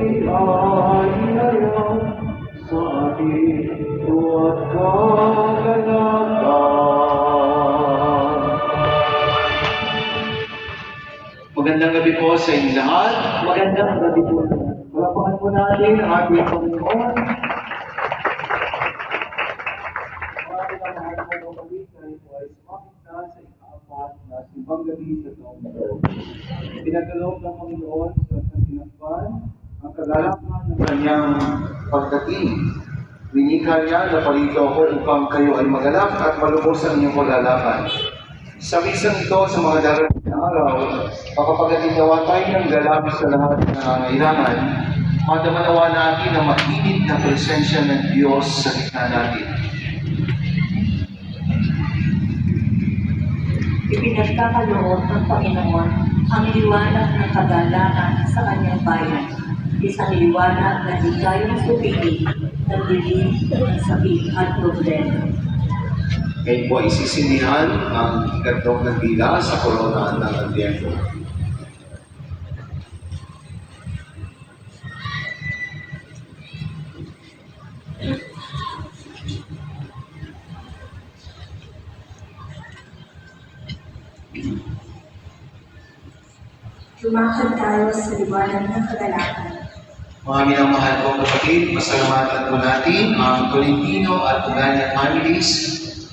ay hayag sa ating tuwa't kagalakan. Magandang gabi po sa inyo lahat. Magandang gabi po. Palapakan po natin ang ating Panginoon. Maraming ang mahal mo kapatid na ito ay sumapit na sa ika-4 na simbang gabi sa taong ito. Pinagkaloob ng Panginoon sa santinakpan ang kagalakan ng kanyang pagdating. Winika niya na parito ako upang kayo ay magalak at malubos ang inyong kagalakan. Sa misang ito sa mga darating na araw, makapagdatingawa tayo ng galak sa lahat ng nangangailangan. Madamanawa natin ang mainit na presensya ng Diyos sa gitna natin. Ipinagkakaloob ng Panginoon ang liwanag ng kagalakan sa kanyang bayan. Isang liwanag na di kayang supili ng dilim ng sakit at problema. Ngayon po ay sisinihan ang ikatong ng dila sa korona ng Adviento. Lumakad tayo sa liwanag ng kagalakan. Mga minamahal kong kapatid, pasalamatan po natin ang Tolentino at Uganya families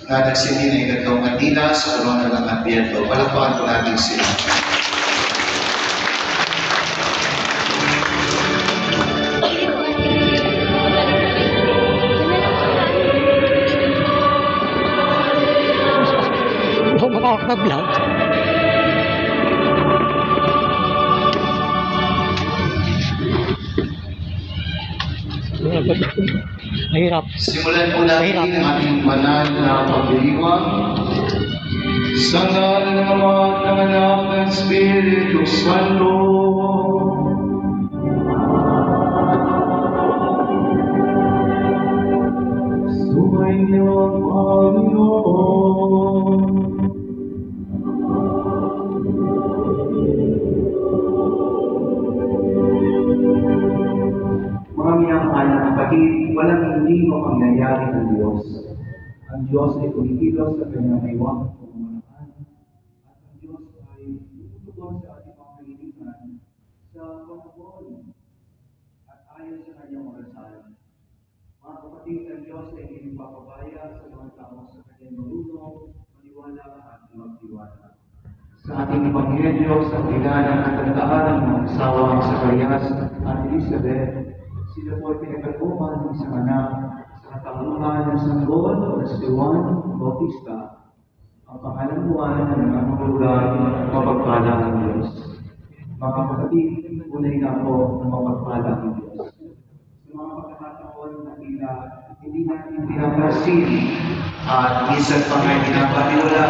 na nagsindi ng ikatong kandila sa korona ng Adviento. Palakpakan po natin sila. Makaka-vlog. Mahirap. Simulan po natin ang ating banal na pagdiriwang. Sa ngalan ng Ama at ng Anak ng Espiritu Santo. Sumainyo ang Panginoon. Mga minamahal na kapatid, walang hindi mapangyayari ng Diyos. Ang Diyos ay kumikilos sa kanyang maiwang pamamaraan. At ang Diyos ay tutugon sa ating mga kahilingan sa panahon at ayon sa kanyang orasan. Mga kapatid, ang Diyos ay hindi papabaya sa mga tao sa kanyang marunong, maniwala at magtiwala. Sa ating Ebanghelyo, sa pila ng katandaan ng mga asawang Zacarias at Elizabeth, sila po ay pinagkalooban ng isang anak sa katanguhan ng sanggol o si Juan Bautista. Ang pangalan buwan na nangangulugan ng mapagpala ng Diyos. Mga kapatid, unay na po ng mapagpala ng Diyos. Sa mga pagkakataon na tila, hindi natin pinapasili at minsan pa nga pinapaniwala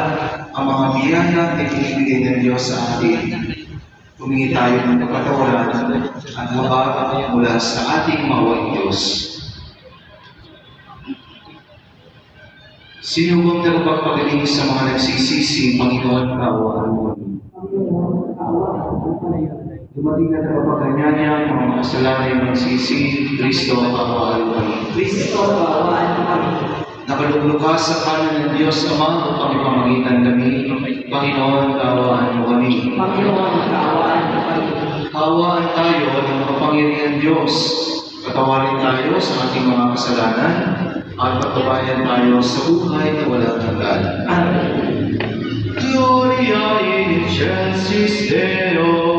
ang mga biyaya na ibinibigay ng Diyos sa atin. Humingi tayo ng kapatawaran at mababa mula sa ating mawang Diyos. Sinubok na pagpagaling sa mga nagsisisi, Panginoon, kaawaan mo. Dumating na napapaganyanya ang mga kasalanay magsisi, Kristo, kaawaan mo. Kristo, kaawaan kami. Nakaluglo ka sa kanan ng Diyos Ama upang ipamagitan kami, Panginoon, kaawaan mo kami. Panginoon, kaawaan kami. Kaawaan tayo ng makapangyarihan Diyos. Patawarin tayo sa ating mga kasalanan at pagbabayan tayo sa buhay na walang hanggan. Amen. Gloria in excelsis Deo.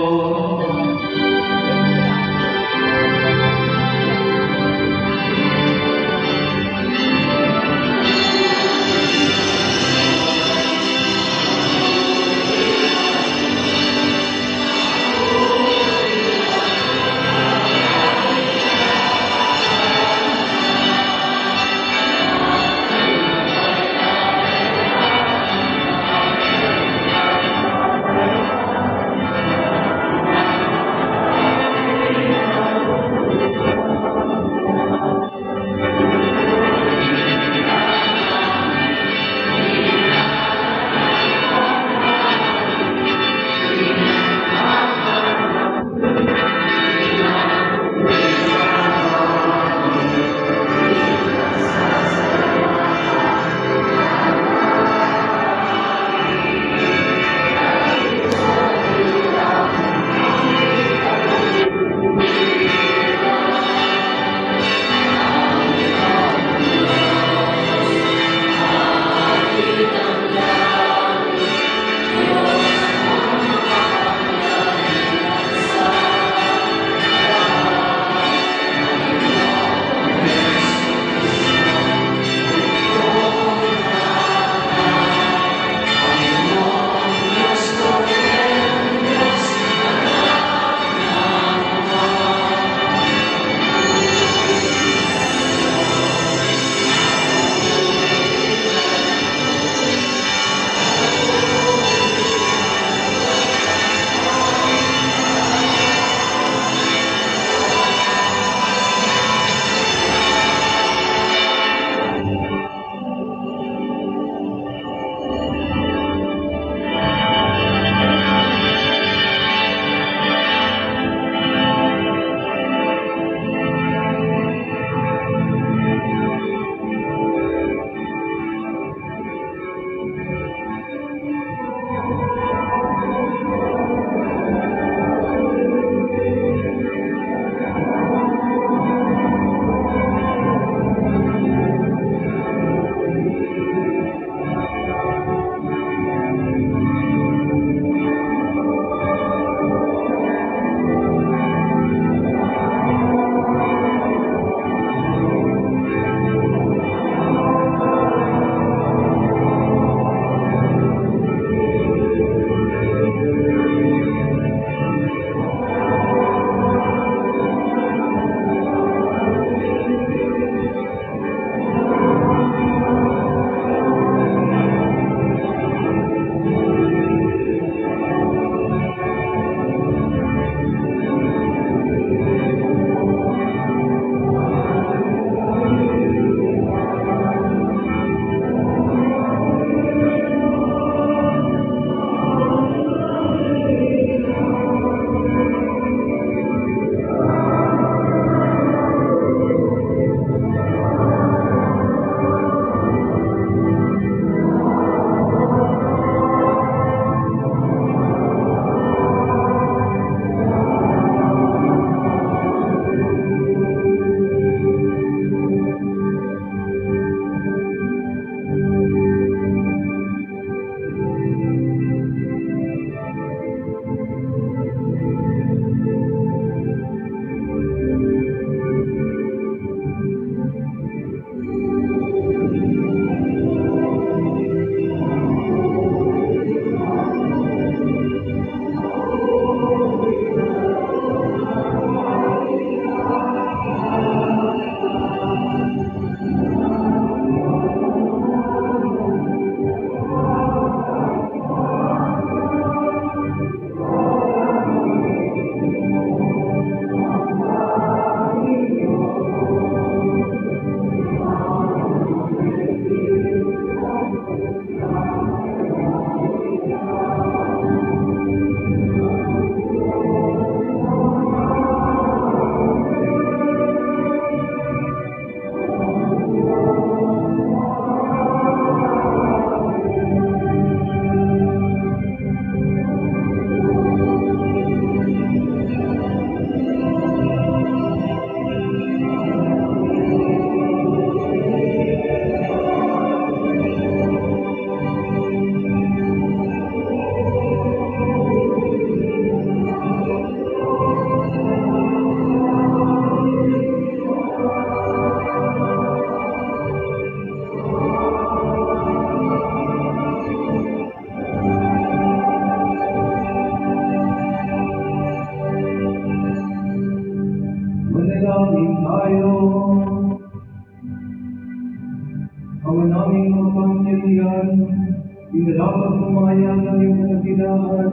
kahilingan, inarapat pumayag ng iyong kadakilaan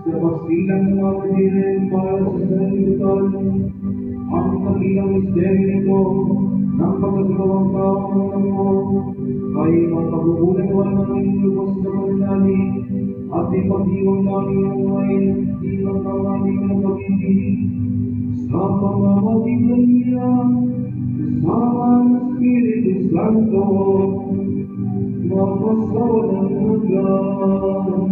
sa pagsilang ng mga kadirin para sa sanlibutan. Ang kabilang misteryo nito ng pagkagawang tao ng Ama ay ang pagbubulan namin lubos sa mananalig at ipag-iwang namin ang ngayon at ilang ng aming pag-ibig sa pamamagitan niya kasama ng Espiritu Santo mapasawalang hanggan.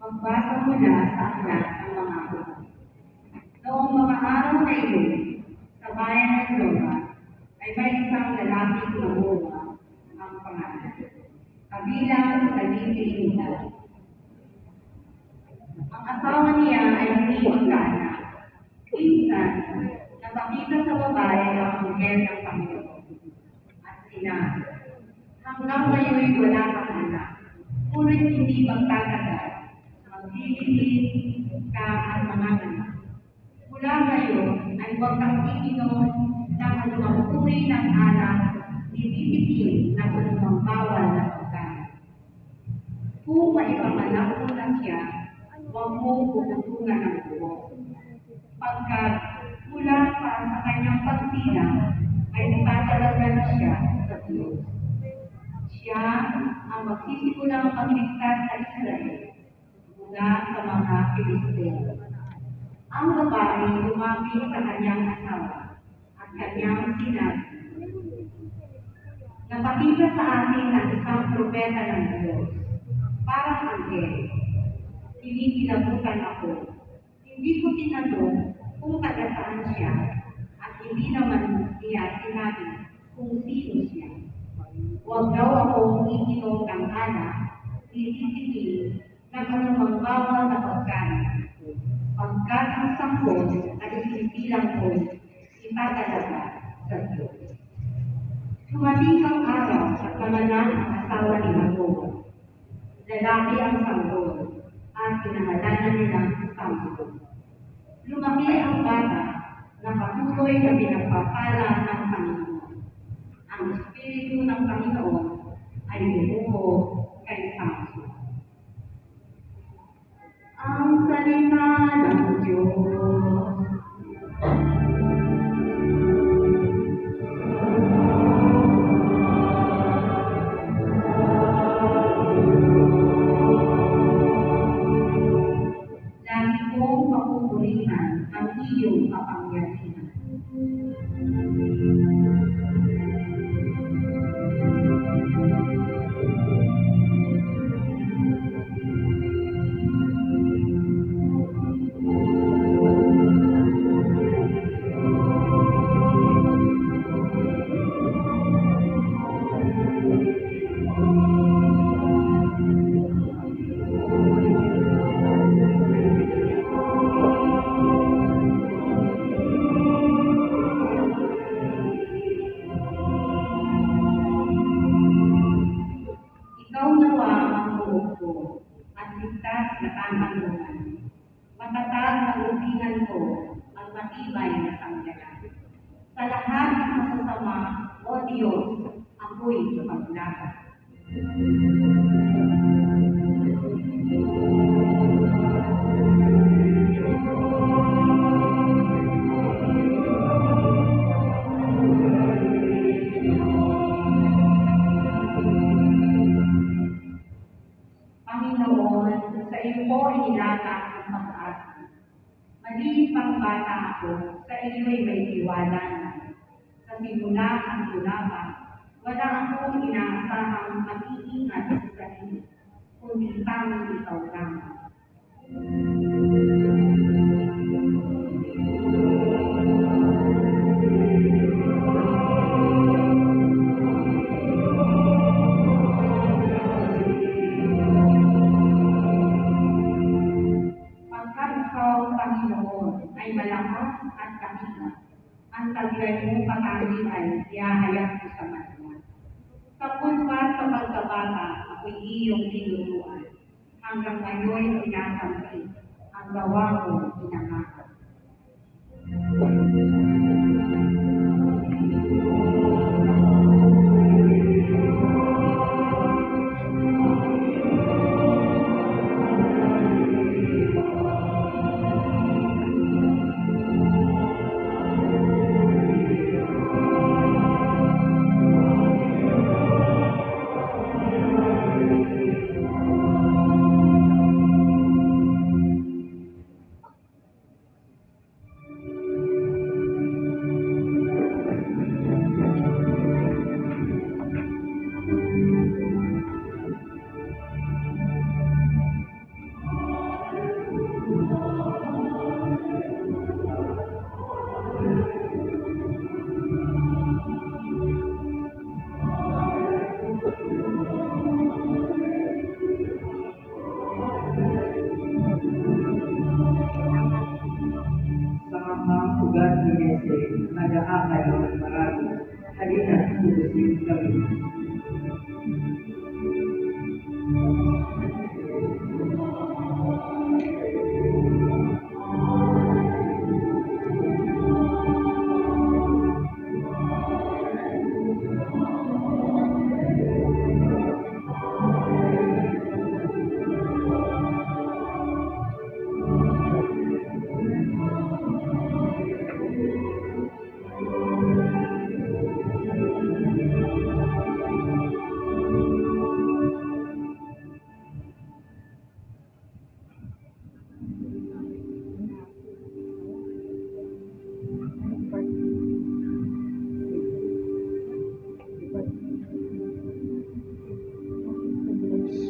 Magbasa mula sa aklat ng mga Hudyo. Noong mga araw na iyon, sa bayan ng Roma, ay may isang lalaking mamuha ang pangalan. Kabilang sa Biblia, ang asawa niya ay hindi magkaanak. Minsan, napakita sa babae ang anghel ng Panginoon. At sinabi, hanggang ngayon wala kang anak, ngunit hindi magtatagal. Maglilihim ka ang mga anak. Mula ngayon ay huwag kang iinom ng anumang uri ng alak, nititikim ng anumang bawal na pagkain. Kung maipanganak mo na siya, huwag mong puputungan ng buhok. Pagkat mula pa sa kanyang pagsilang, ay tatalaga na siya sa Diyos. Siya ang magsisimulang magligtas sa Israel mula sa mga Pilisteo. Ang babae lumapit sa kanyang asawa at kanyang sinabi, napakita sa atin ng isang propeta ng Diyos, parang anghel. Kinikilabutan ako. Hindi ko tinanong kung taga saan siya at hindi naman niya sinabi kung sino siya. Huwag daw akong iinom ng alak, tititigil ng anumang bawal na pagkain. Pagkat ang sangkot at isinilang ko, itatalaga sa Diyos. Dumating ang araw at pangalan ang asawa ni Jacob. Lalaki ang sanggol at pinangalanan nilang Samson. Lumaki ang bata na patuloy na pinagpapala ng Panginoon. Ang Espiritu ng Panginoon ay bumuo kay Samson. Ang salita ng Diyos. Lagi kong papupurihan ang iyong kapangyarihan. Ikaw nawa ang buhok ko at ligtas na katanungan. Matatag na utingan ko ang matibay na sanggalan. Sa lahat ng masasama, O Diyos, ako'y paglaban. Panginoon, sa iyo ko inilatag ang pag-asa. Maliit pang bata ako, sa iyo'y may tiwala na. Sa simula ang tulaban, wala akong inaasahang mag-iingat sa sarili, kundi tanging ikaw lamang. Pagkat ikaw, Panginoon, ay malakas at kakita, ang taglay mong patanin ay ihahayag ko sa mata. Sa punpa sa pagkabata, ako'y iyong tinuruan. hanggang ngayon sinasampi ang gawa mo pinangarap. Sa mga ugat ni Jese, nag-aakay ng marami. Halina, tubusin kami.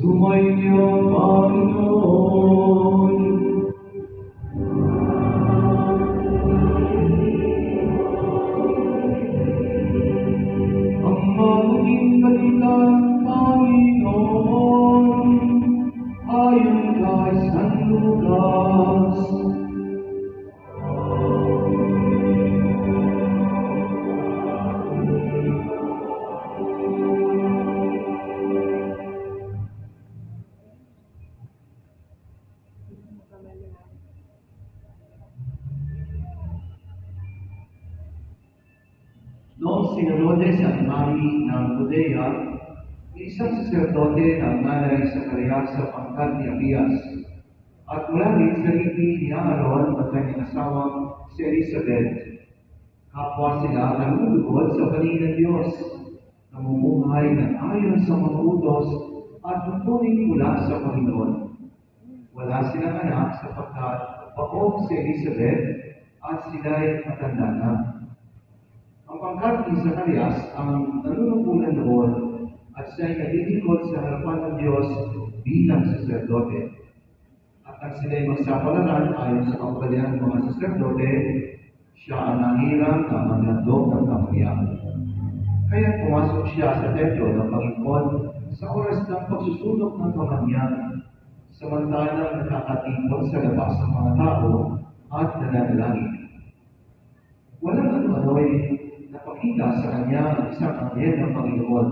Sumainyo, Panginoon. Ang maging balita ng Panginoon ayon kay San Lucas. Noong sinulode sa Mari ng Judea, may isang saserdote na nanay sa Zacarias sa pangkat ni Abias. At mula rin sa lipi ni Aaron at kanyang asawang si Elizabeth. Kapwa sila nalulugod sa paningin ng Diyos, namumuhay ng ayon sa mga utos at tutuning mula sa Panginoon. Wala silang anak sapagkat baog si Elizabeth at sila'y matanda na. Ang pangkat ni Zacarias ang nanunungkulan noon at siya'y nalilingkod sa harapan ng Diyos bilang saserdote. At nang sila'y magsapalaran ayon sa kaugalian ng mga saserdote, siya ang nanghirang na maglandog ng kamalian. Kaya pumasok siya sa templo ng Panginoon sa oras ng pagsusunog ng kamalian, samantalang nakakatipon sa labas ng mga tao at nananalangin. Walang ano-ano'y napakita sa kanya ang isang anghel ng Panginoon,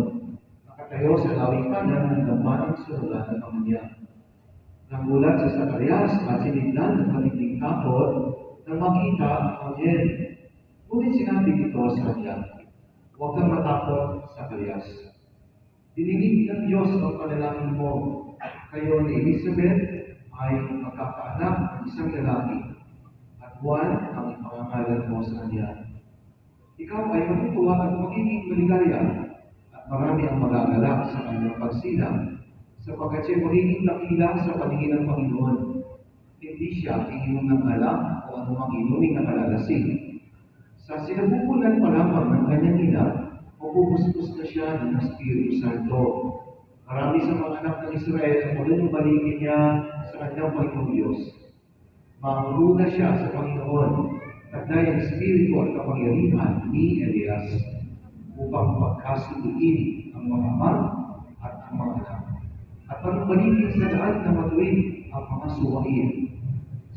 nakatayo sa lawing kanan ng damang sunugan ng kamalian. Nagulat si Zacarias at siniglan ng kanilang takot nang makita ang anghel. Ngunit sinabi nito sa kanya, "Huwag kang matakot, Zacarias. Dininig ng Diyos ang panalangin mo. Kayo ni Elizabeth ay magkakaanak ng isang lalaki, at Juan ang ipangangalan mo sa kanya. Ikaw ay matutuwa at magiging maligaya, at marami ang magagalak sa kanyang pagsilang, sapagkat siya magiging dakila sa paningin ng Panginoon. Hindi siya iinom ng alak o anumang inuming nakalalasing. Sa sinabubulan pa lamang ng kanyang ina, mapupustos na siya ng Espiritu Santo. Marami sa mga anak ng Israel ang malunubalingin niya sa kanyang Panginoong Diyos. Manguruna siya sa Panginoon, at dahil ang Espiritu at kapangyarihan ni Elias, upang pagkasunduin ang mga ama at ang mga anak, at panumbalikin sa daan na matuwid ang mga suwain.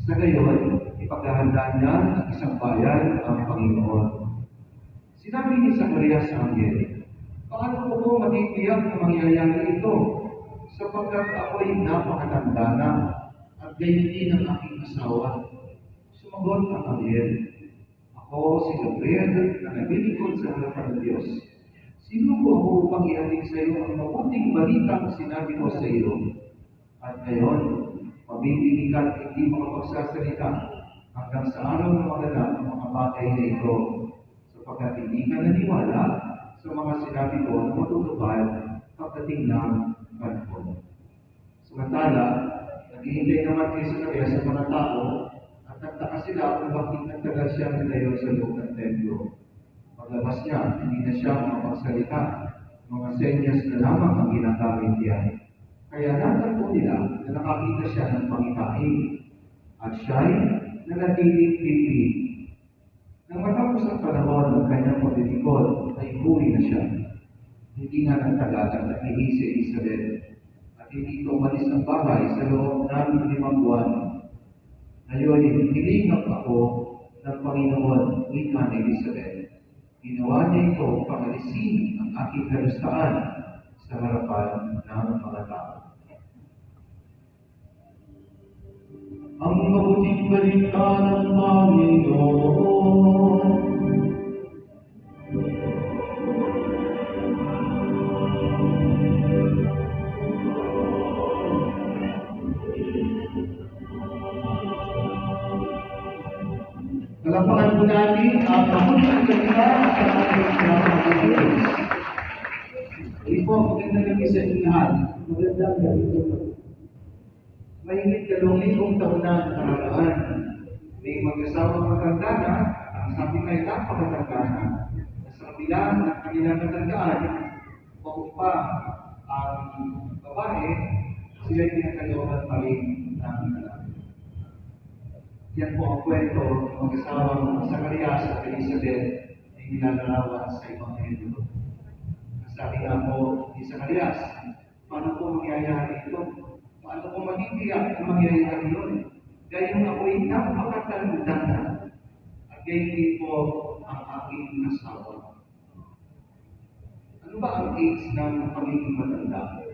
Sa gayon, ipaghahanda niya ang isang bayan ang Panginoon." Sinabi ni Zacarias sa anghel, "Paano ko po matitiyak na mangyayari ito? sapagkat ako'y napakatanda na at gayon din ang aking asawa. Sumagot ang Gabriel, ako si Gabriel na naglilingkod sa harapan ng Diyos. Sino ko ako upang ihatid sa iyo ang mabuting balitang sinabi ko sa iyo? At ngayon, mabibigyan ka at hindi makapagsasalita hanggang sa araw na maganap ang mga bagay na ito, sapagkat hindi ka naniwala sa mga sinabi ko na matutupad pagdating ng panahon. Samantala, naghihintay naman kay Zacarias sa mga tao at nagtaka sila kung bakit nagtagal siya nilayo sa loob ng templo. Paglabas niya, hindi na siya makapagsalita. Mga senyas na lamang ang ginagamit niya. Kaya natagpo nila na nakakita siya ng pangitain at siya'y nanatiling pipi. Nang matapos ang panahon ng kanyang paglilingkod, ay huli na siya. Hindi nga nagtagal at nakihi si Elizabeth at hindi ito umalis ng bahay sa loob ng 5 buwan. Ngayon, hinilingap ako ng Panginoon, wika ni Elizabeth. Ginawa niya ito upang alisin ang aking kalustaan sa harapan ng mga tao. Ang mabuting balita ng Panginoon. Palapakan po natin ang mabuting balita sa ating Panginoon. Hindi po, magandang gabi sa inyo lahat. Magandang gabi po. Mahigit 2,000 taon na nakaraan. May mag-asawang matanda na, ang sabi nga ay napakatanda na. Sa kabila ng kanilang katandaan, kung pa ang babae, sila'y pinagkalooban pa rin ng lalaki. Yan po ang kwento ng mag-asawang Zacarias at Elizabeth na nilalarawan sa Ebanghelyo. Sabi nga po ni Zacarias, paano po mangyayari ito? Paano po matitiyak na mangyayari yun? Gayong ako'y napakatanda na at gayon din po ang aking asawa. Ano ba ang age ng pagiging matanda?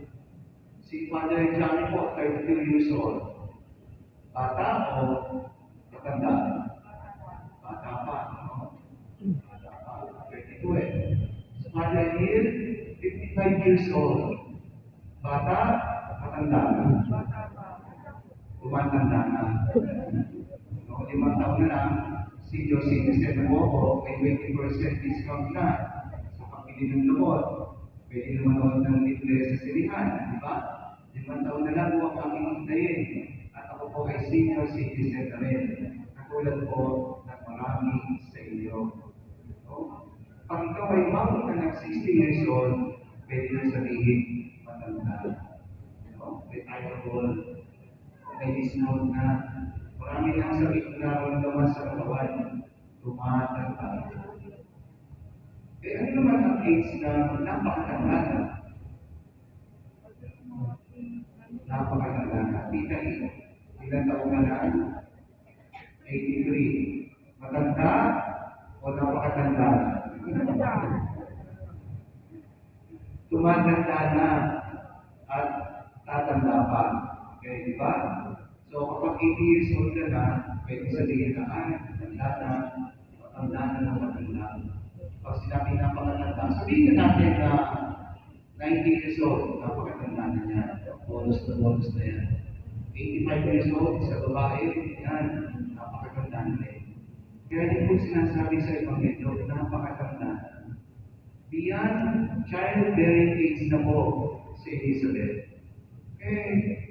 Si Father Johnny po, 32 years old. Bata o matanda? Bata pa, no? Bata pa, 32 eh. Si Father Neil, 55 years old. Bata, matanda na. Tumatanda na. No, 5 taon na lang, si Josie Vicente Bobo, may 20% discount na sa pagpili ng lubot. Pwede naman ng libre sa silihan, di ba? 5 taon na lang po ang aming hintayin. At ako po ay senior citizen na rin. Katulad po ng marami sa inyo. No? Pag ikaw ay mabot na ng 60 years old, pwede nang sabihin, matanda. No? Retirable. May discount na. Marami nang sakit na nararamdaman sa katawan. Tumatanda. Eh, ano naman ang age na napakatanda na? Napakatanda na. Tita ito. Ilan taon na lang? 83. Matanda o napakatanda na? Tumatanda na at tatanda pa. Okay, di ba? So, kapag 80 years old ka na, pwede sabihin na, matanda na, matanda na ng matanda. Pag sinabi na napakatanda, sabihin natin na 90 years old, napakatanda na niya. Bonus na yan. 85 years old, sa babae, yan, napakatanda na rin. Kaya din po sinasabi sa Ebanghelyo, napakatanda. Beyond childbearing age na po si Elizabeth.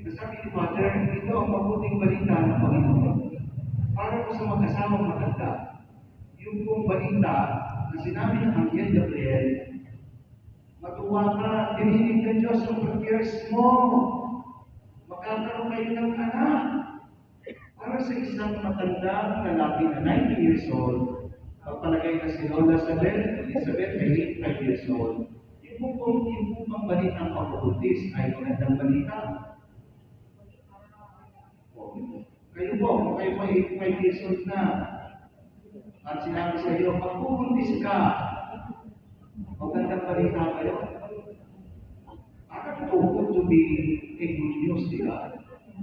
Nasabi ni Father, ito ang mabuting balita ng Panginoon. Para po sa mag-asawang matanda, yung pong balita na sinabi ng Anghel Gabriel, matuwa ka, dininig ng Diyos ang prayers mo. Magkakaroon kayo ng anak. Para sa isang matanda lalaki na 90 years old, pagpalagay na si Lola Elizabeth ay 85 years old. Yung pong balitang pagbubutis ay magandang balita. Kayo po, kung kayo po 85 years old na, at sinabi sa iyo, pagbubutis ka, magandang balita kayo. Akala too good to be a good news, di ba?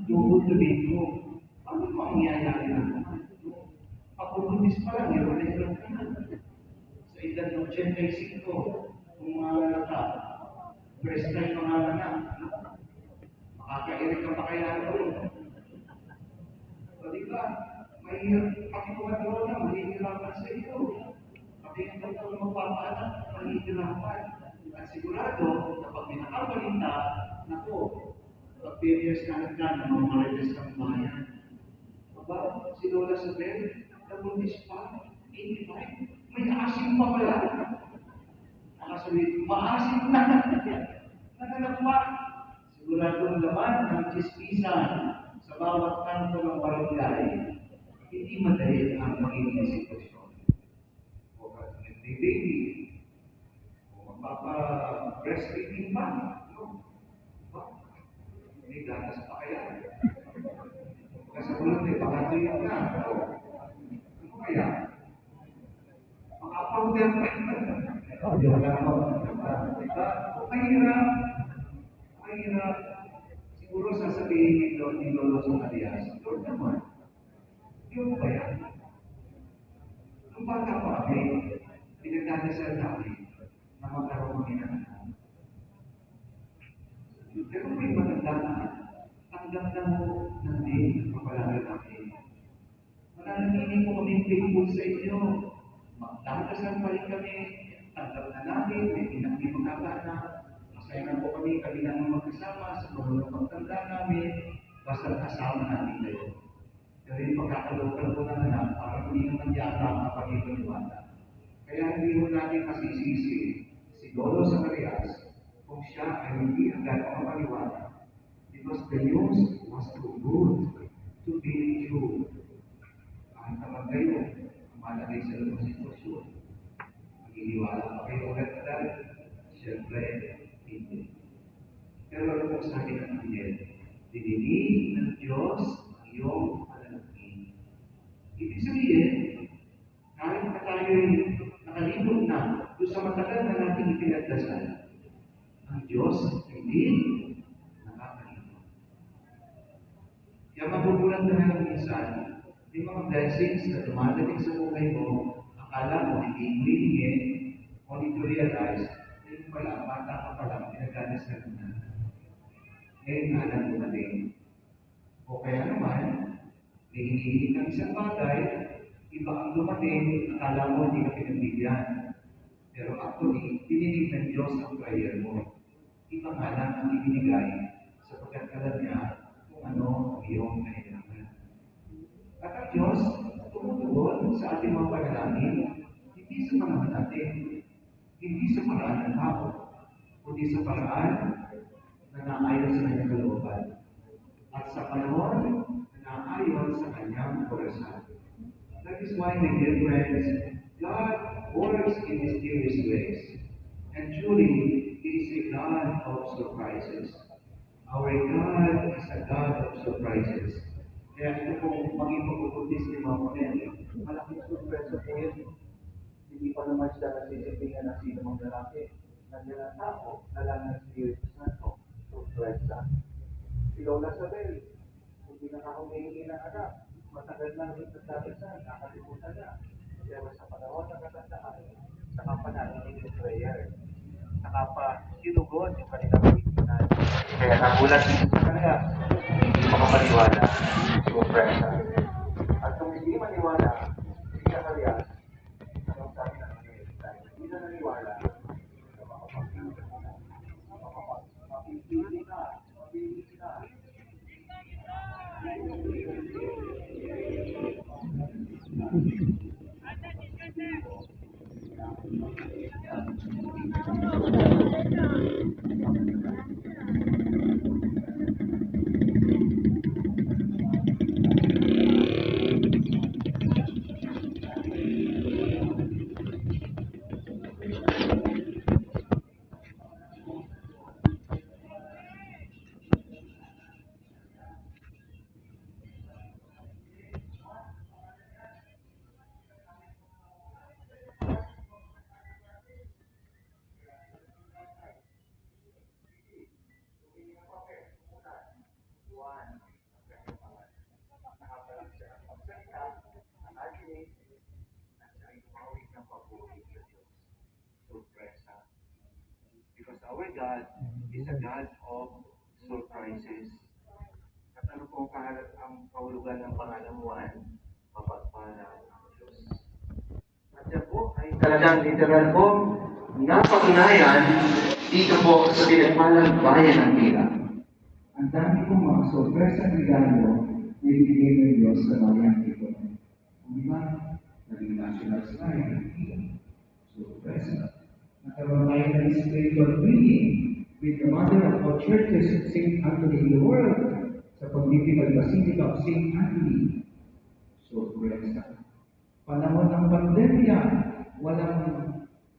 Too good to be true. Ano pa ang nangyayari na naman? Pagkubundis pa lang, yun na yun ka na. Sa edad ng 85, kung mga ka, first time mga anak, makakairik ka pa kaya ito. So, di ba? Mahirap, pati kumadro na, mahihirapan sa iyo. Pati yung doktor magpapaanak, mahihirapan. At sigurado, kapag may nakabalita, naku, pag periods na nagkano, mga marites ng bayan. Aba, si Lola Sabel, nabundis pa, 85, may asim pa pala. Nakasabi, maasim na. Naganak pa. Siguradong laman ng chismisan sa bawat kanto ng barangay, hindi madali ang magiging sitwasyon. O nag-baby, o magpapa-breastfeeding pa, no? Ba? May gatas pa kaya? Kasi ulit may pakatuyo na. Ano kaya? Makapawder pa. Diyan lang ako. Diba? Mahirap. Mahirap. Siguro sasabihin ni Lolo Zacarias, Lord naman, yung ba yan? Nung bata pa kami, pinagdadasal namin na magkaroon kami ng anak. Pero may matanda na, tanggap na mo ng din ang kapalaran namin. Manananginin mo kami faithful sa inyo. Magdadasal pa rin kami, tanggap na namin, may pinakli magkakaanak. Masaya na po kami lang magkasama sa mga pagtanda namin, basta kasama namin kayo. Pero yung pagkakalokal po ng anak, parang hindi naman yata ang pagkikaliwala. Kaya hindi mo natin masisisi si Lolo Zacarias kung siya ay hindi agad makapaniwala. Because the news was too good to be true. Kahit naman kayo, malagay sa lumang sitwasyon. Maginiwala pa kayo agad-agad? Siyempre, hindi. Pero alam mo sa akin ang angel, dininig ng Diyos ang iyong panalangin. Ibig sabihin, kahit na tayo'y nakalibot na doon sa matagal na nating ipinagdasal, ang Diyos hindi nakakalibot. Kaya magugulat na lang minsan, yung mga blessings na dumadating sa buhay mo, akala mo hindi hihingi, only to realize, yung pala, bata ka pa lang, pinagdadasal mo na. Ngayon nga lang dumating. O kaya naman, may hinihingi kang isang bagay, iba ang dumating, akala mo hindi ka pinagbigyan. Pero actually, dininig ng Diyos ang prayer mo. Iba nga lang ang ibinigay sapagkat alam niya kung ano ang iyong kailangan. At ang Diyos, tumutugon sa ating mga panalangin, hindi sa panahon natin, hindi sa paraan ng tao, kundi sa paraan na naayon sa kanyang kalooban. At sa panahon na naayon sa kanyang korasan. That is why, my dear friends, God works in mysterious ways. And truly, He is a God of surprises. Our God is a God of surprises. Kaya ito pong maging pagkukutis ni Mama Mary, malaking surpresa po yan. Hindi pa naman siya nasisipingan ng sino mang lalaki. Nandiyan ang tao, nalang ng Spirit Santo, surpresa. Si Lola Sabel, hindi na ako humihingi ng anak. Matagal na rin nagdadasal, nakalimutan na. Pero sa panahon ng katandaan, saka pa narinig yung prayer. Saka pa sinugon yung kanilang pagkikinan. Kaya nagulat din sa kanila, hindi makapaniwala, surpresa. At kung hindi maniwala, hindi ka kaya, anong sabi ng Amerika, hindi na naniwala, mapipili ka, mapipili ka. our God is a God of surprises. At ano po ang kahulugan ng pangalang Juan? Mapagpala ang Diyos. At yan po ay talagang literal po napatunayan dito po sa pinagpalang bayan ng Tira. Ang dami pong mga sorpresa ng regalo na ibigay ng Diyos sa bayan ito. Di ba? Naging national slide ng Tira. Sorpresa. Nagkaroon tayo ng spiritual reading with the mother of all churches of St. Anthony in the world sa Pontifical Basilica of St. Anthony. Sorpresa. Panahon ng pandemya, walang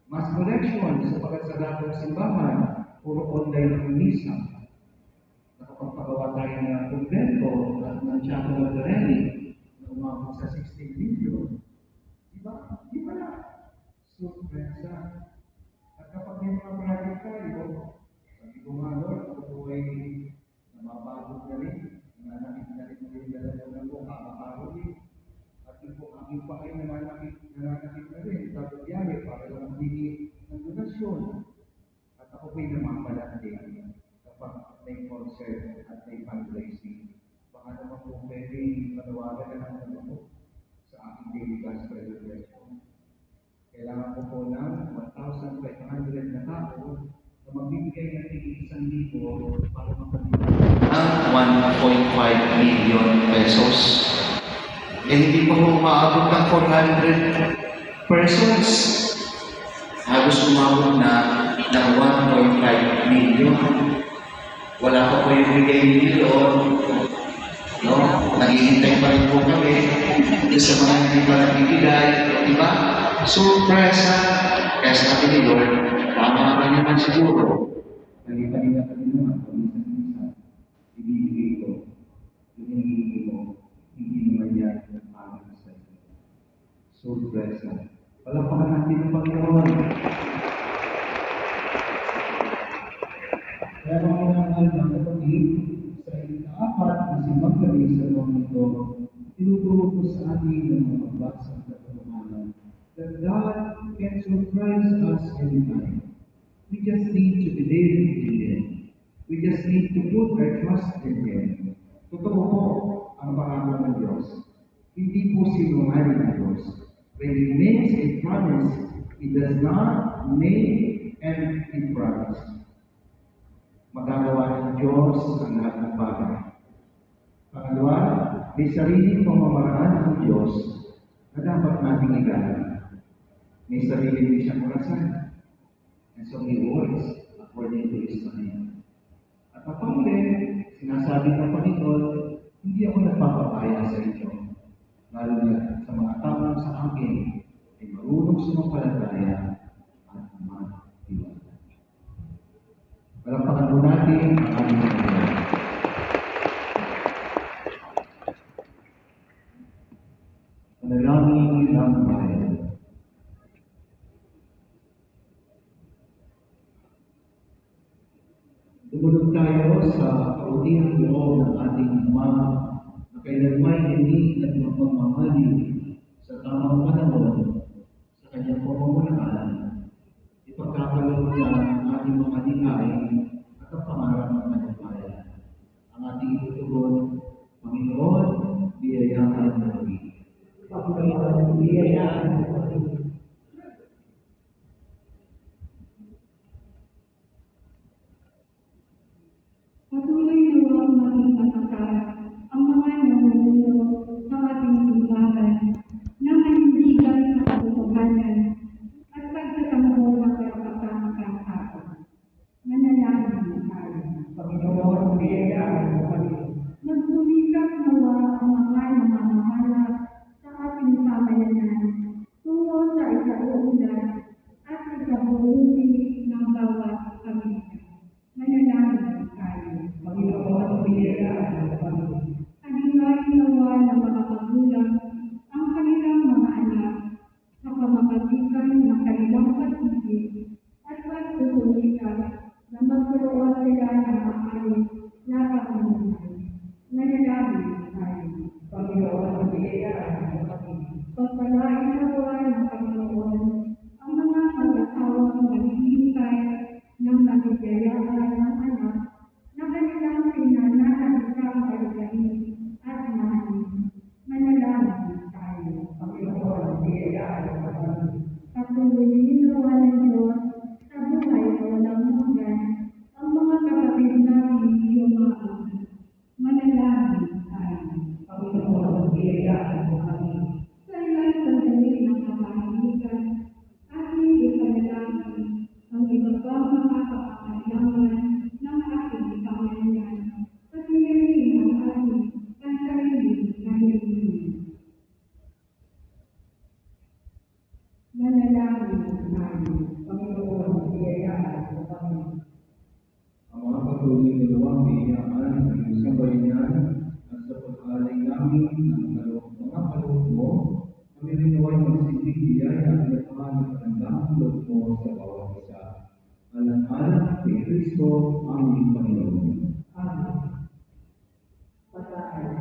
mass collection sa pagkasagatong simbahan, puro online ang misa. Nakapagpagawa tayo ng kumbento at ng Chapel of the Relic na umabot sa 16 million. Diba? Di ba na? Sorpresa. At kapag may mga project tayo, sabi ko nga, Lord, ako po ay nababagod na rin, nananakit na rin yung dalawa ko, kakapagod din. At yung po aking pa ay nananakit na rin, tapos biyahe para lang hindi ng donasyon. At ako po'y namamalat din kapag may concert at may fundraising. Baka naman po pwede manawagan na ng ako sa aking daily gospel reflection. Kailangan ko po ng 1,500 na tao na magbibigay ng tig-1,000 para mapagpapalagay ng 1.5 million pesos. Eh hindi pa po umaabot ng 400 persons. Halos umabot na ng 1.5 million. Wala pa po yung bigay million. No? Naghihintay pa rin po kami sa mga hindi pa nagbibigay. Diba? Surpresa. Kaya sabi ni Lord, tama ka naman siguro. Nalipanila ka din naman, paminsan-minsan, ibibigay ko, yung hinihingi mo, hindi naman yan ang amin sa iyo. Surpresa. Palapakan natin ang Panginoon. Kaya mga mahal ng kapatid, sa ika-apat na simbang gabi sa buwan ito, tinuturo ko sa atin ng mga pagbasa ng katotohanan that God can surprise us anytime. We just need to believe in Him. We just need to put our trust in Him. Totoo po ang pangako ng Diyos. Hindi po sinungaling ng Diyos. When He makes a promise, He does not make an promise. Magagawa ng Diyos ang lahat ng bagay. Pangalawa, may sariling pamamaraan ng Diyos na dapat nating igalang. May sarili din siyang orasan. And so He works according to His plan. At kapag sinasabi ng Panginoon, hindi ako nagpapabaya sa inyo. Lalo na sa mga tao sa akin ay marunong sumampalataya at magtiwala. Palampakan po natin ang aming Panginoon. Panalangin ng bayan. Tumulog tayo sa kautihang loob ng ating Ama na kailanman hindi at magmamahali sa tamang panahon sa kanyang pamamalaan. Ipagkakalob niya ang ating mga likay at ang pangarap ng kanyang bayan. Ang ating itutugon, Panginoon, biyayahan mo kami. Panginoon, biyayahan mo kami. Patuloy na huwag maging matatag ang mga namumuno sa ating simbahan na manindigan sa katotohanan at pagtatanggol ng karapatang pangako. Manalangin tayo. Panginoon, biyayaan mo kami. Nagbulikat nawa ang mga namamahala sa ating pamayanan tungo sa ikauunlad at ikabubuti ng bawat pamilya. Manalangin tayo. Panginoon, biyayaan mo kami. Halinain nawa ng mga magulang ang kanilang mga anak sa pamamagitan ng kanilang pag-ibig at pagsusulikan na magkaroon sila ng maayos na pamumuhay. namin. Panginoon, biyayaan mo kami. Ang mga patuloy na luwang biyayaan ng isang bayan at sa pag-aaring namin ng mga kaloob mo, kami rin naway magsilbing biyaya at nagpahanap ng damang loob mo sa bawat isa. Alang-alang kay Kristo, aming Panginoon. Amen. Patahan.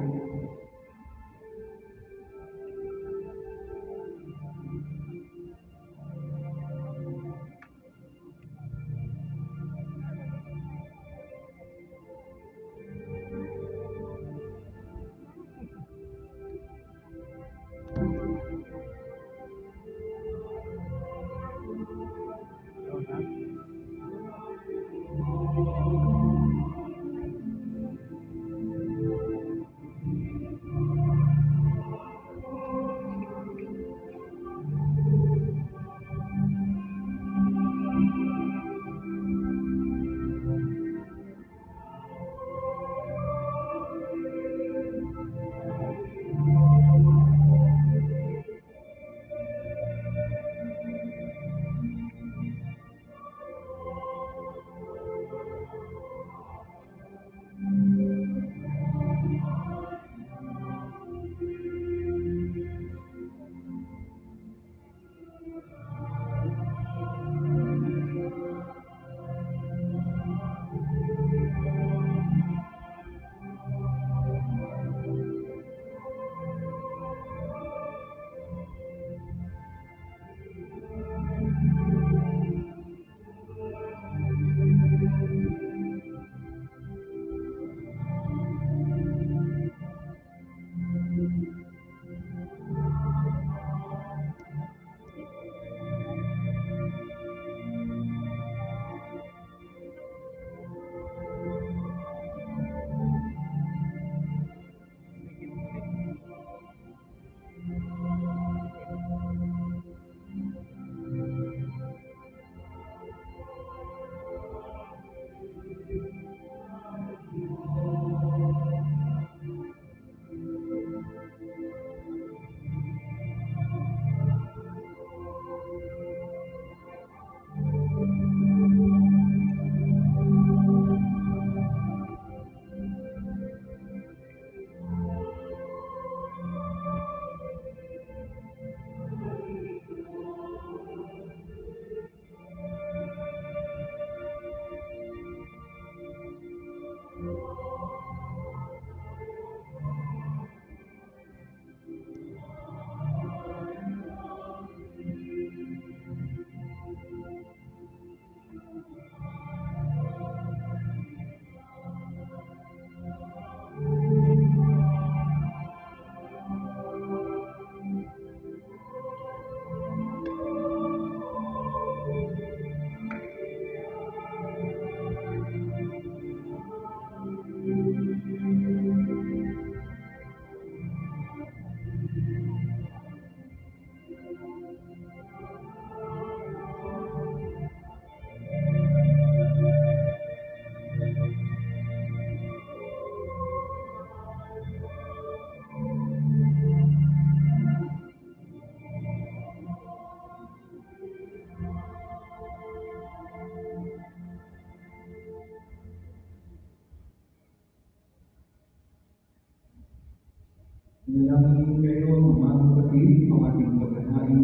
Nalangin kayo, mga kapatid, ang ating pagkahain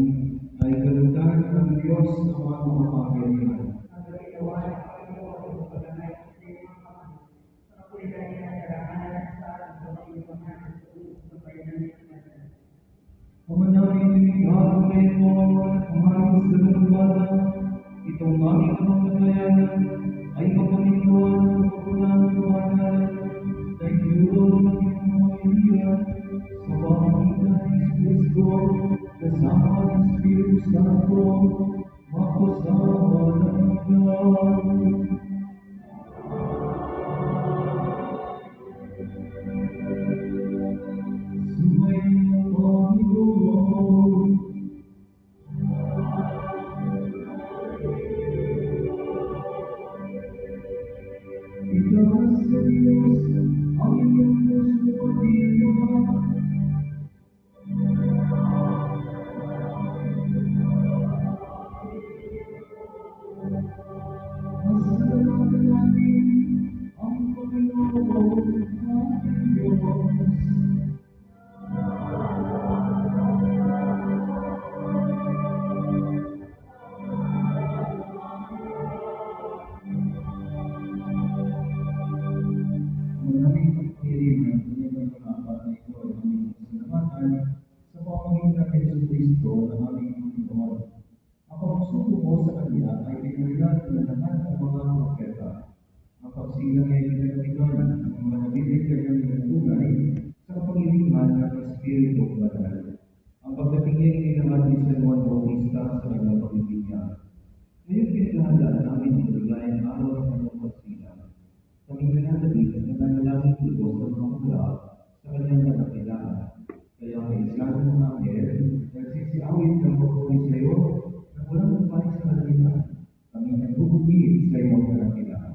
ay kalugdan ng Diyos na mga makapangyarihan. Pamanawin niligado kayo po at umalis sa lumbada. Itong aming kamangkatayanan ay kapaninduan ng kapulang kawanalan na itinuro ng iyong mga iliyan sa pamamagitan ni Kristo kasama ng Espiritu Santo makasama ng hanggan. Sumayin ang Panginoon. Itaas sa Diyos ang iyong puso at diwa. mo sa kanya ay pinangyayari ng lahat ng mga propeta. Ang pagsilang ay pinagbigan ng mga nabibig kanyang tunay sa kapangiliman ng Espiritu Banal. Ang pagdating niya ay pinangalan sa Juan Bautista sa kanyang pagbibinya. Ngayon pinaghahandaan namin ang ligayang araw ng kanyang pagsilang. Kami nananabig at nananalangin lubos sa mga mula sa kanyang kadakilaan. Kaya may isang mga anghel, nagsisiawit ng pagpuli sa iyo na walang magpanik sa kadakilaan. Kami nagbubuti sa iyo ang kadakilaan.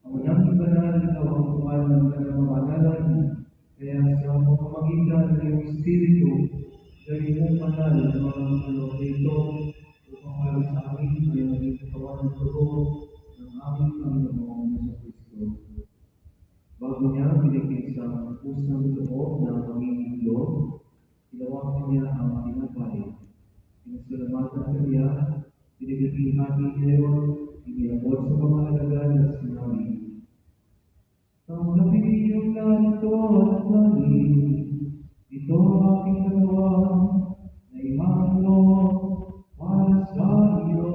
Ang unang banal ikaw ang tumal ng kanamamanalan, kaya sa pamamagitan ng iyong Espiritu, gawin mong banal ang mga kaloob nito upang para sa amin ay maging katawan ng dugo ng aming Panginoong Jesucristo. Bago niya pinigil sa pusang loob ng aming mundo, ginawa niya ang tinapay. Pinasalamatan kanya, pinagkakihati niya yun, iniabot sa mga alagad at sinabi, "Tanggapin niyong ganito at langit, ito ang aking katawan na ihahandog para sa iyo."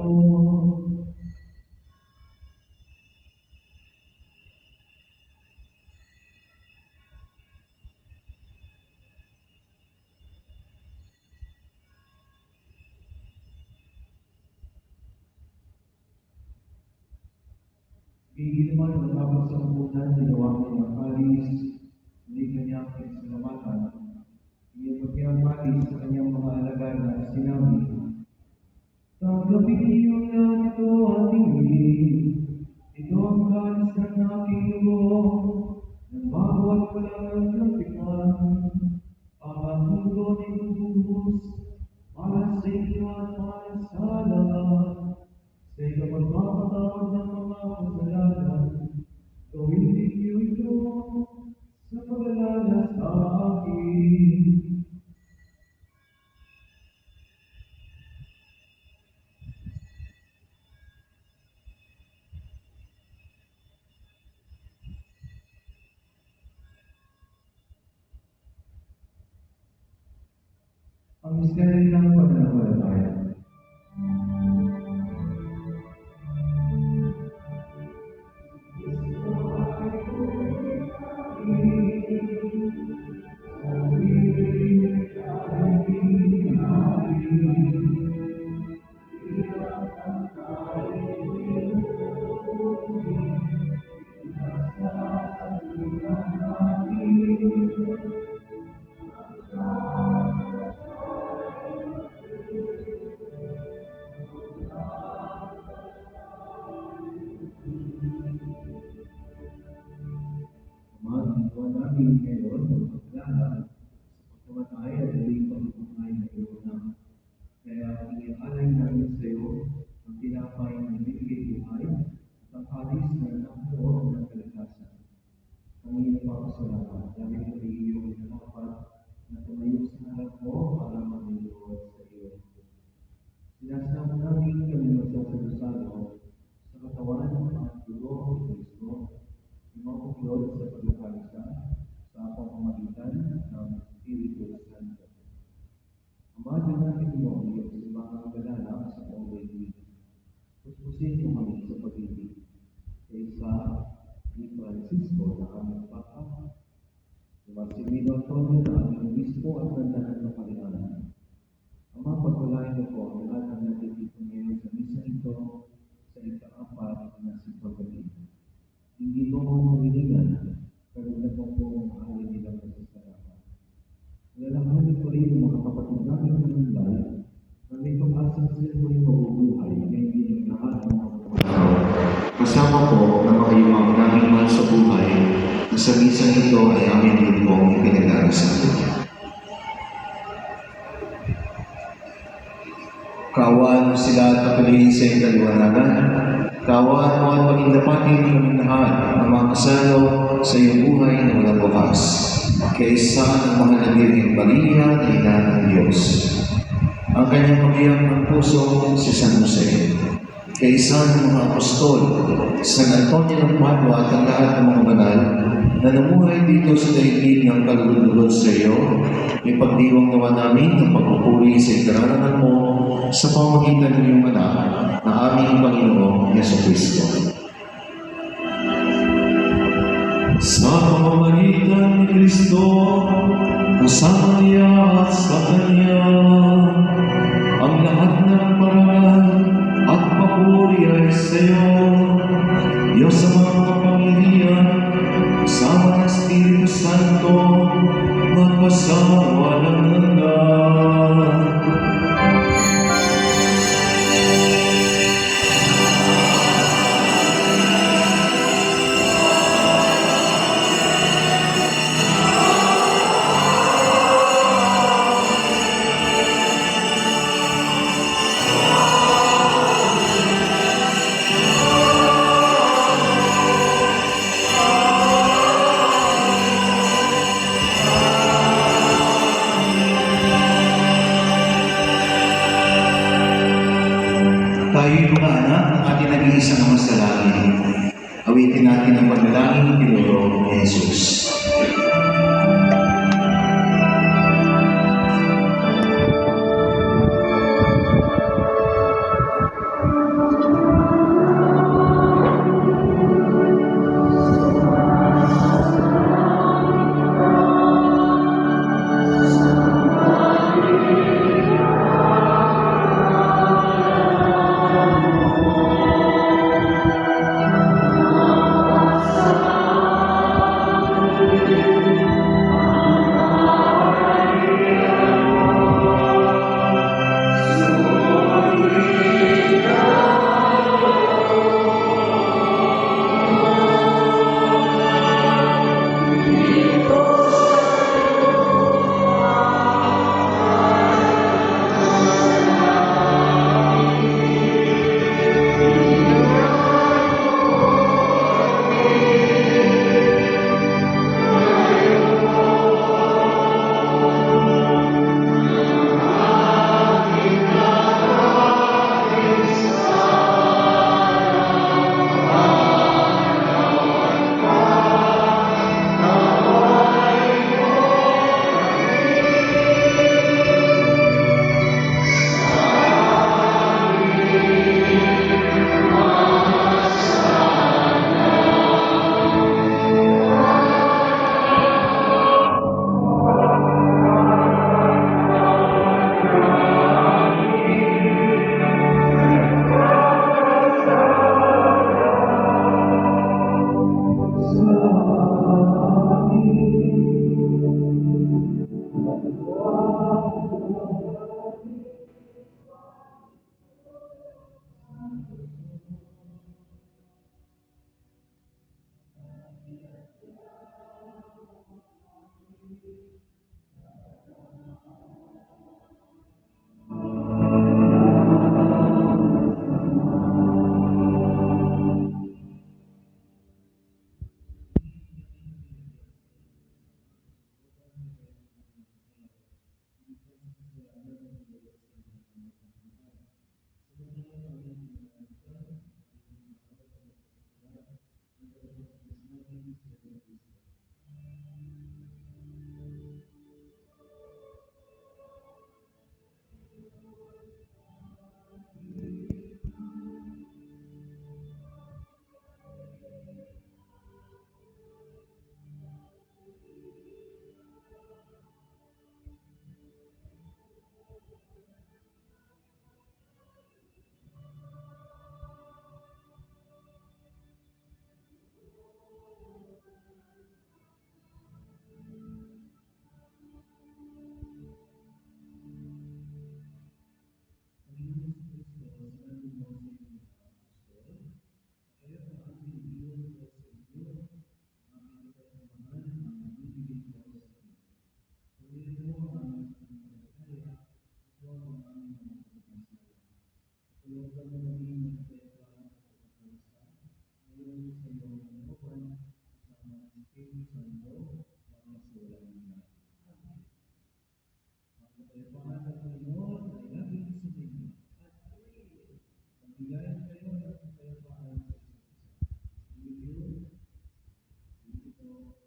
Bigil naman ang tapos sa kumpunan, ginawa niya ang alis, hindi kanya pinasalamatan. Iyabot niya ang alis sa kanyang mga alagad na sinabi, "Tanggapin niyo na ito ating hiling. Ito ang kalis ng aking dugo, ng bawat walang kapitan. Ang mundo ay bubus para sa inyo at para sa lahat. Sa ikapagpapatawad ng mga kasalanan, gawin ninyo ito sa pag-alala sa akin." Ang misteryo ng pananampalataya. Ginagawa namin ngayon ng paglalaan sa pagkamatay at muling pagbubuhay na iyong na. Kaya iniaalay namin sa iyo ang tinapay ng nagbibigay buhay at ang alis na nakakaloob ng kalikasan. Kami nagpapasalamat dahil kami iyong nalapat na tumayo sa harap mo para maglilingkod sa iyo. Sinasama namin kami magsasalusalo sa katawan at dugo ng Kristo, imapuklod sa pagkakalisa sa pamamagitan ng Espiritu Santo. Ama, natin mo ang iyong simbahang galala sa buong daigdig. Puspusin mo kami sa pag-ibig. Kaysa ni Francisco na aming Papa, ni Marcelino Antonio na aming obispo at bandahan ng Panginoon. Ama, pagpalain mo po ang lahat ng natitipon ngayon sa misa ito sa ika-4 na simbagabi. Hindi ko mo nangiligan, karagdag mo po ang ahali nilang kasasarapan. Lalakarin ko rin ang mga kapatid namin ng Munday, na may pag-asa sila muling mabubuhay na hindi ng lahat ng mga kapatid. Kasama po ng mga imam naming mahal sa buhay, na sa misang ito ay amin din pong ipinag-arasal. Kaawaan mo sila at patuloyin sa iyong kaliwanagan. Kaawaan mo at pagindapatin kaming lahat na makasalo sa iyong buhay na walang wakas. Kaysa ng mga nabirhing Maria na ina ng Diyos. Ang kanyang pagiyang ng puso si San Jose. Kaysa ng mga apostol, San Antonio ng Padua at ang lahat ng mga banal na namuhay dito sa daigdig ng kalulugod sa iyo, ipagdiwang nawa namin ng pagpupuri sa ikararangan mo sa pamamagitan ng iyong anak na aming Panginoong Jesucristo. Sa pamamagitan ni Kristo, kasama niya at sa Kanya, ang lahat ng parangal at papuri ay sa iyo, Diyos sa mga kapangyarihan, kasama ng Espiritu Santo, magpasawalang hanggan. Tayo'y mga anak ng ating nag-iisang Ama sa langit. Awitin natin ang panalangin ni Lord Jesus. Espiritu Santo, para sa walang hanggan. Ang kapayapaan ng Panginoon ay laging sumainyo. Magbigayan kayo ng kapayapaan sa isa't isa. With you, dito,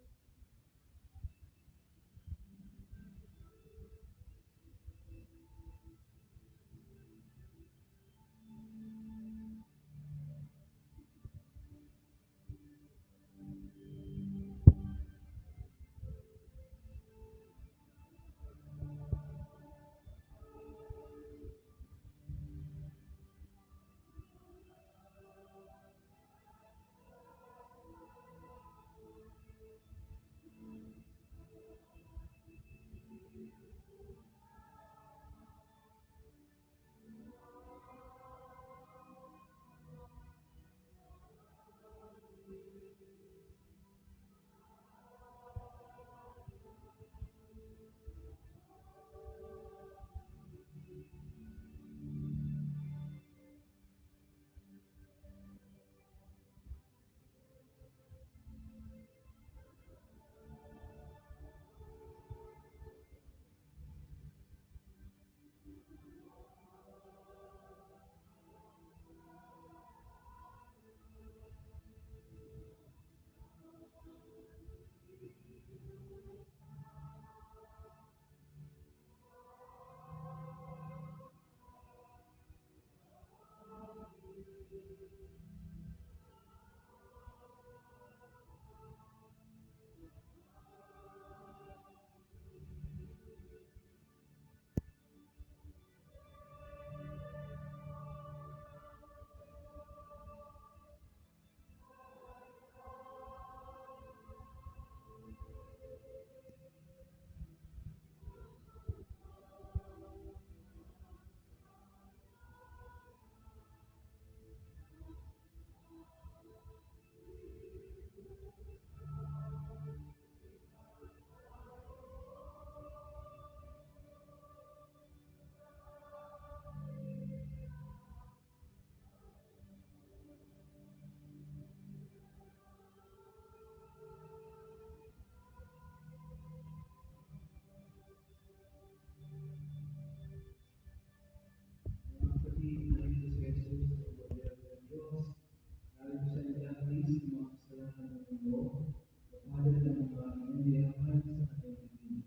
mga kapatid, narito si Jesus, ang gobyerno ng Diyos. Narito sa ilalim sa mga kasalanan ng mundo, kapalit ng mga nangyayakap sa kanyang pagpili.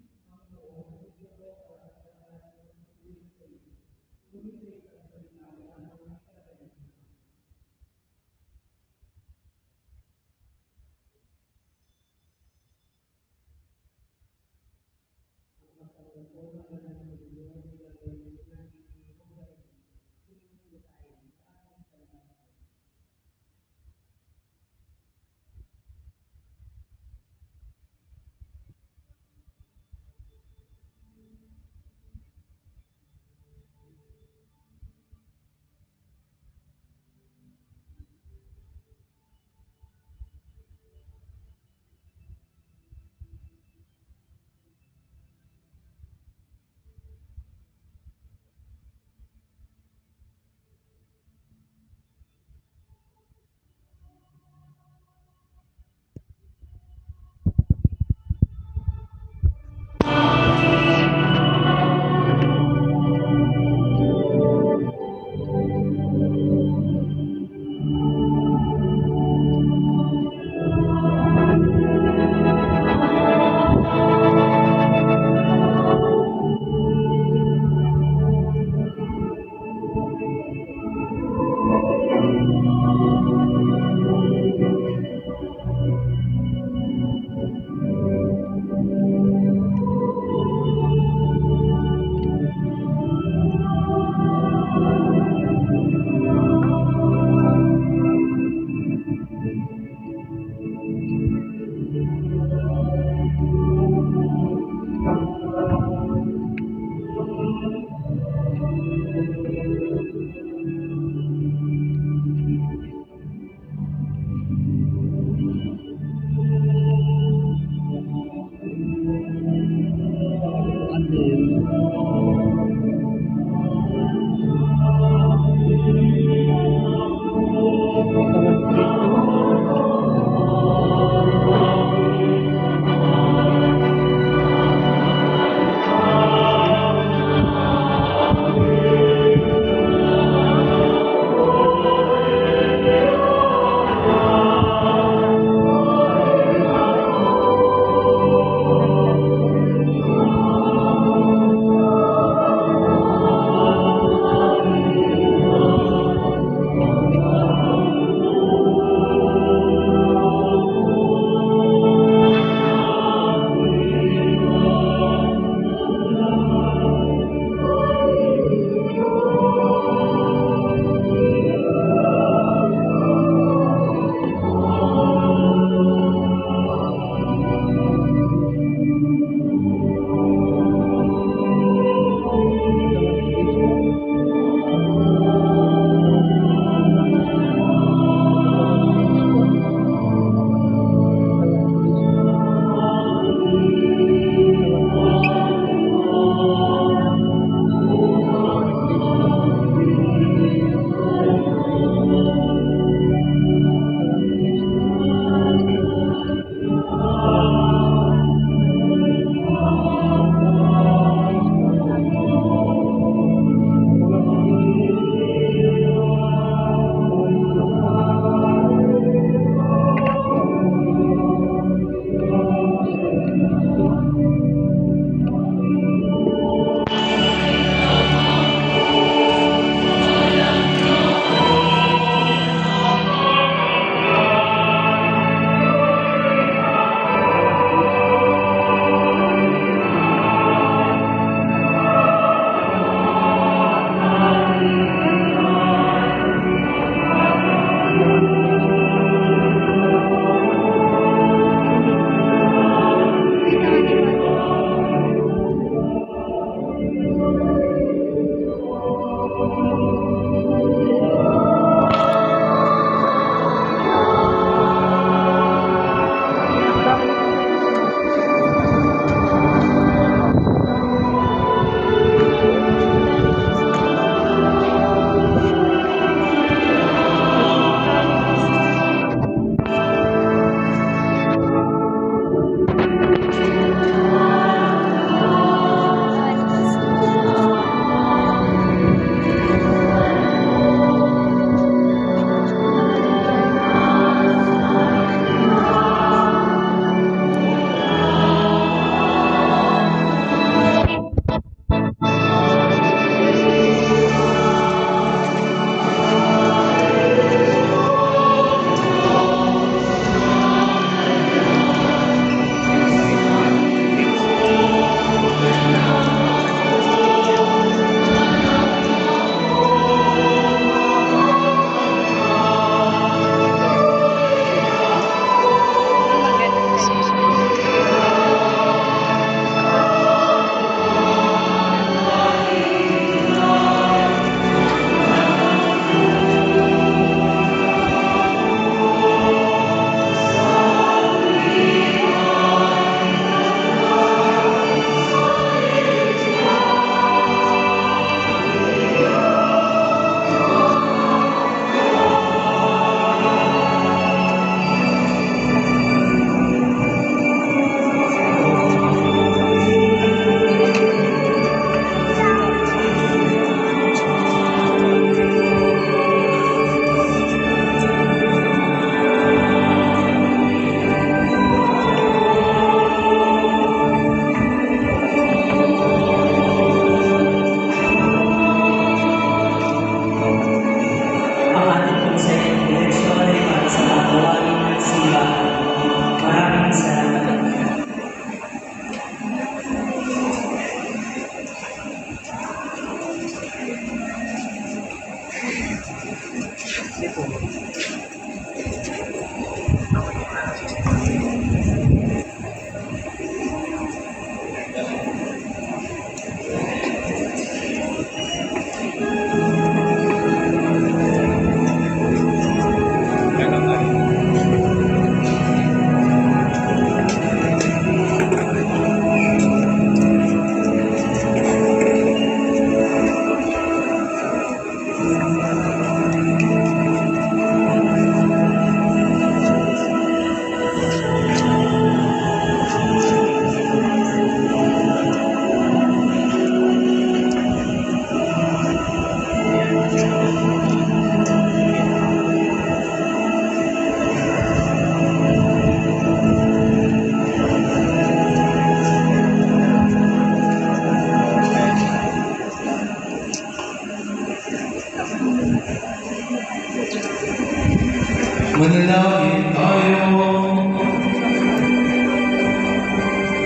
Manalangin tayo.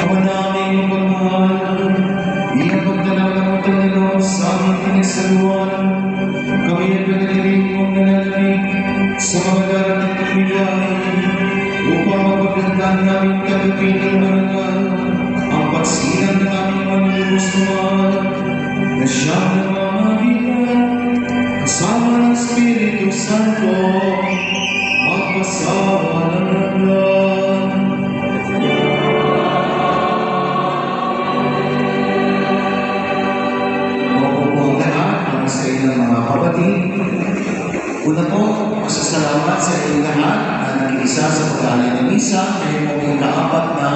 Ama naming mapagmahal, iapagdalaw ng utang na loob sa aming pinasaluan. Kami ay pinatiling mong nananalig sa mga darating na biyay upang mapagandaan namin katupiling marangal ang pagsilang ng aming manlulubos na mahal na siyang namamagitan kasama ng Espiritu Santo magpasawa ng hanggan. Mabubuong lahat ng sa inyong mga kapatid. Una po, masasalamat sa inyong lahat na nag-isa sa pag-aalay ng misa ngayon po yung kaapat na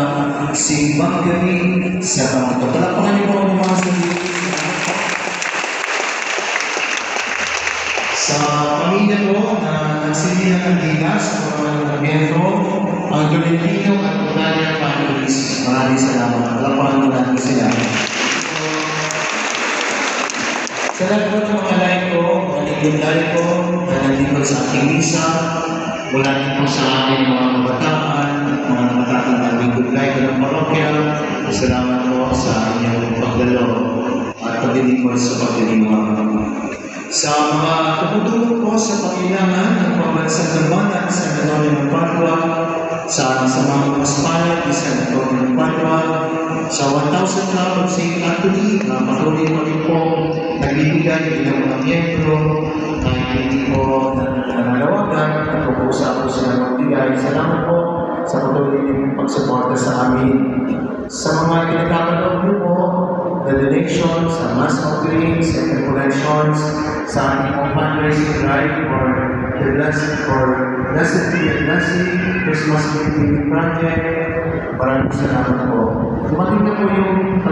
simbang gabi sa taong ito. Palakpakan niyo po ang mga sarili. Sa Sa pamilya ko na nagsili ng kandila sa mga miyembro, ang Tolentino at Unalia families, maraming salamat. Alapahan mo natin sila. Sa lahat po ng mga lahat ko, nanigundal ko, na nandito sa aking misa, wala din po sa aking mga kabataan, mga nakatatandang lingkod-lay ko ng parokya. Salamat po sa inyong pagdalo at paglilingkod sa pagdiliwang. Sa mga tumutulong po sa pangailangan ng pambansang Labanan sa Antonio ng Padua, sa mga paspalat ni San Antonio ng Padua, sa 1,000 Club of St. Anthony na patuloy pa rin po nagbibigay ng mga miyembro kahit hindi po nananawagan at pag-uusap po sila magbigay. Salamat po sa patuloy niyong pagsuporta sa amin. Sa mga pinagkakalob niyo po, the donation sa mass offerings and collections, sa ating mga fundraising drive for Blessed Be and Blessing Christmas Giving Project. Maraming salamat po. Dumating na po yung